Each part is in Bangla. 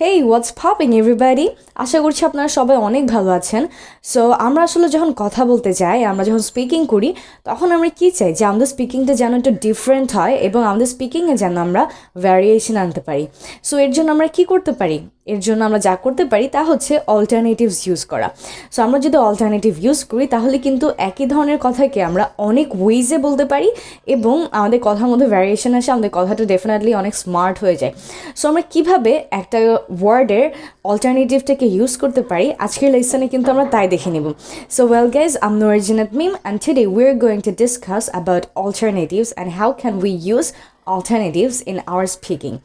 হেই হোয়াটস পপিং এভরিবডি, আশা করছি আপনারা সবাই অনেক ভালো আছেন। সো আমরা আসলে যখন কথা বলতে যাই, আমরা যখন স্পিকিং করি, তখন আমরা কি চাই যে আমাদের স্পিকিংটা যেন একটু ডিফারেন্ট হয় এবং আমাদের স্পিকিংয়ে যেন আমরা ভ্যারিয়েশন আনতে পারি। সো এর জন্য আমরা কি করতে পারি? এর জন্য আমরা যা করতে পারি তা হচ্ছে অল্টারনেটিভস ইউজ করা। সো আমরা যদি অল্টারনেটিভ ইউজ করি তাহলে কিন্তু একই ধরনের কথাকে আমরা অনেক ওয়েজে বলতে পারি এবং আমাদের কথার মধ্যে ভ্যারিয়েশন আসে, আমাদের কথাটা ডেফিনেটলি অনেক স্মার্ট হয়ে যায়। সো আমরা কীভাবে একটা ওয়ার্ডের অল্টারনেটিভটাকে ইউজ করতে পারি আজকের লেসনে কিন্তু আমরা তাই দেখে নেব। So well guys, I am Noore Jannat Meem and today we're going to discuss about alternatives and how can we use alternatives in our speaking.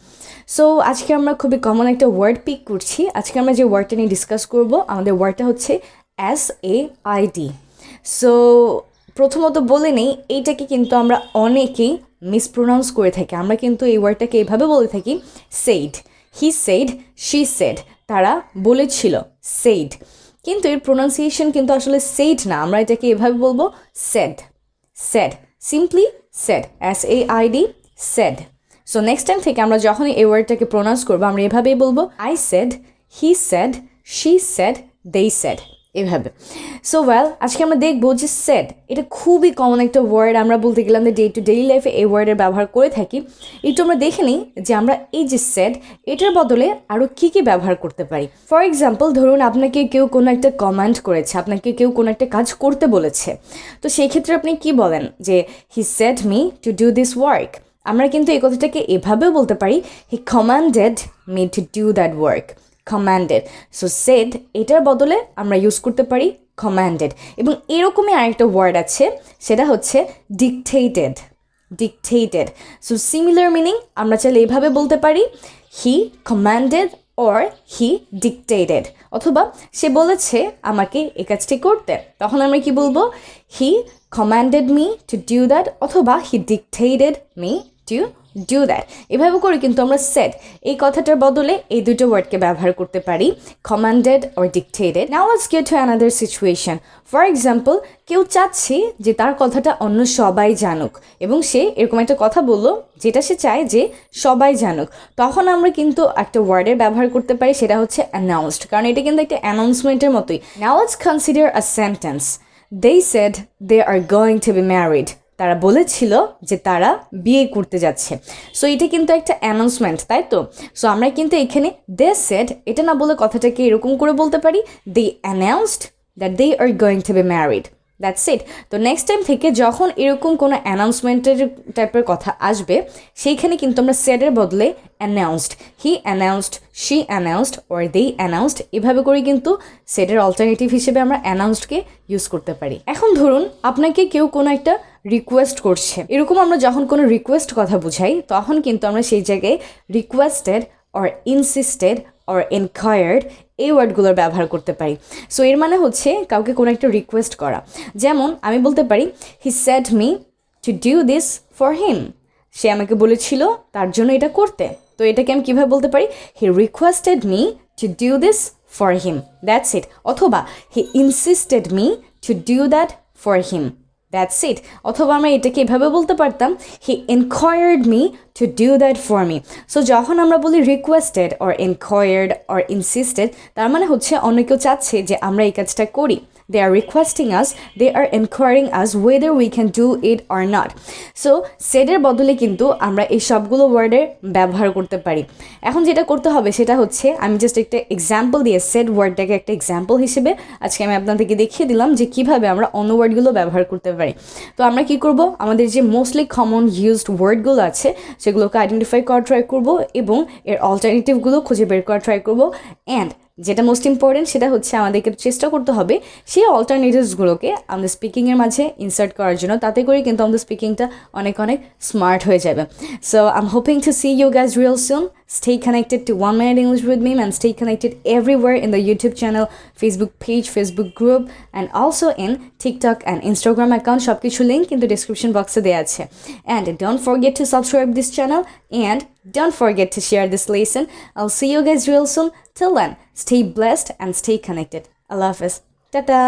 So আজকে আমরা খুবই কমন একটা ওয়ার্ড পিক করছি। আজকে আমরা যে ওয়ার্ডটা নিয়ে ডিসকাস করব, আমাদের ওয়ার্ডটা হচ্ছে SAID। সো প্রথমত বলে নেই, এইটাকে কিন্তু আমরা অনেকেই মিসপ্রোনাউন্স করে থাকি। আমরা কিন্তু এই ওয়ার্ডটাকে এইভাবে বলে থাকি said, he said, she said, তারা বলেছিল, সেইড। কিন্তু এর প্রোনাউন্সিয়েশন কিন্তু আসলে সেইড না, আমরা এটাকে এভাবে বলবো said, said, simply said, SAID, said. So next time থেকে আমরা যখনই এই ওয়ার্ডটাকে প্রোনাউন্স করবো আমরা এভাবেই বলবো I said, he said, she said, they said, এভাবে। সো ওয়েল, আজকে আমরা দেখবো যে সেড এটা খুবই কমন একটা ওয়ার্ড। আমরা বলতে গেলে আমরা ডে টু ডেইলি লাইফে এই ওয়ার্ডের ব্যবহার করে থাকি। একটু আমরা দেখে নিই যে আমরা এই যে সেড এটার বদলে আরও কী কী ব্যবহার করতে পারি। ফর এক্সাম্পল, ধরুন আপনাকে কেউ কোনো একটা কমান্ড করেছে, আপনাকে কেউ কোনো একটা কাজ করতে বলেছে, তো সেই ক্ষেত্রে আপনি কি বলেন যে he said me to do this work. আমরা কিন্তু এই কথাটাকে এভাবেও বলতে পারি he commanded me to do that work, commanded. So said এটার বদলে আমরা ইউজ করতে পারি কমান্ডেড। এবং এরকমই আরেকটা ওয়ার্ড আছে, সেটা হচ্ছে dictated, dictated. So similar meaning, আমরা চাইলে এভাবে বলতে পারি he commanded or he dictated, অথবা সে বলেছে আমাকে এই কাজটি করতে, তখন আমরা কি বলবো হি commanded me to do that, অথবা he dictated me to do that। এভাবে করে কিন্তু আমরা সেড এই কথাটার বদলে এই দুটো ওয়ার্ডকে ব্যবহার করতে পারি, commanded or dictated। Now let's get to another situation. For example, কেউ চাচ্ছে যে তার কথাটা অন্য সবাই জানুক এবং সে এরকম একটা কথা বললো যেটা সে চায় যে সবাই জানুক, তখন আমরা কিন্তু একটা ওয়ার্ডের ব্যবহার করতে পারি, সেটা হচ্ছে announced, কারণ এটা কিন্তু একটা অ্যানাউন্সমেন্টের মতোই। Now let's consider a sentence. They said they are going to be married. তারা বলেছিল যে তারা বিয়ে করতে যাচ্ছে। সো এটা কিন্তু একটা অ্যানাউন্সমেন্ট, তাই তো? সো আমরা কিন্তু এখানে they said এটা না বলে কথাটাকে এরকম করে বলতে পারি they announced that they are going to be married. That's it. তো নেক্সট টাইম থেকে যখন এরকম কোনো অ্যানাউন্সমেন্টের টাইপের কথা আসবে, সেইখানে কিন্তু আমরা সেডের বদলে announced, he announced, she announced or they announced, এভাবে করে কিন্তু সেডের অল্টারনেটিভ হিসেবে আমরা অ্যানাউন্সডকে ইউজ করতে পারি। এখন ধরুন আপনাকে কেউ কোনো একটা রিকোয়েস্ট করছে, এরকম আমরা যখন কোনো রিকোয়েস্ট কথা বুঝাই তখন কিন্তু আমরা সেই জায়গায় requested or insisted or enquired এই ওয়ার্ডগুলোর ব্যবহার করতে পারি। সো এর মানে হচ্ছে কাউকে কোনো একটা রিকোয়েস্ট করা। যেমন আমি বলতে পারি he said me to do this for him, সে আমাকে বলেছিল তার জন্য এটা করতে। তো এটাকে আমি কীভাবে বলতে পারি he requested me to do this for him, that's it. অথবা he insisted me to do that for him, that's it. অথবা আমরা এটাকে এভাবে বলতে পারতাম he enquired me to do that for me. So যখন আমরা বলি requested or enquired or insisted, তার মানে হচ্ছে অন্য কেউ চাচ্ছে যে আমরা এই কাজটা করি। They are requesting us, they are enquiring us whether we can do it or not. So সেডের বদলে কিন্তু আমরা এই সবগুলো ওয়ার্ডের ব্যবহার করতে পারি। এখন যেটা করতে হবে সেটা হচ্ছে, আমি জাস্ট একটা এক্সাম্পল দিয়ে সেড ওয়ার্ডটাকে একটা এক্সাম্পল হিসেবে আজকে আমি আপনাদেরকে দেখিয়ে দিলাম যে কীভাবে আমরা অন্য ওয়ার্ডগুলো ব্যবহার করতে পারি। তো আমরা কি করব, আমাদের যে মোস্টলি কমন ইউজড ওয়ার্ডগুলো আছে সেগুলোকে আইডেন্টিফাই করা ট্রাই করব এবং এর অল্টারনেটিভগুলো খুঁজে বের করা ট্রাই করব। অ্যান্ড যেটা মোস্ট ইম্পর্টেন্ট সেটা হচ্ছে আমাদেরকে চেষ্টা করতে হবে সেই অল্টারনেটিভসগুলোকে আমাদের স্পিকিংয়ের মাঝে ইনসার্ট করার জন্য, তাতে করে কিন্তু আমাদের স্পিকিংটা অনেক অনেক স্মার্ট হয়ে যাবে। So I am hoping to see you guys real soon. Stay connected to 1 Minute English with me and stay connected everywhere in the YouTube channel, Facebook page, Facebook group and also in TikTok and Instagram account. সব কিছু লিঙ্ক কিন্তু description boxে দেওয়া আছে। And don't forget to subscribe this channel and don't forget to share this lesson. I'll see you guys real soon. Till then, stay blessed and stay connected. Allah Hafiz. Ta-ta!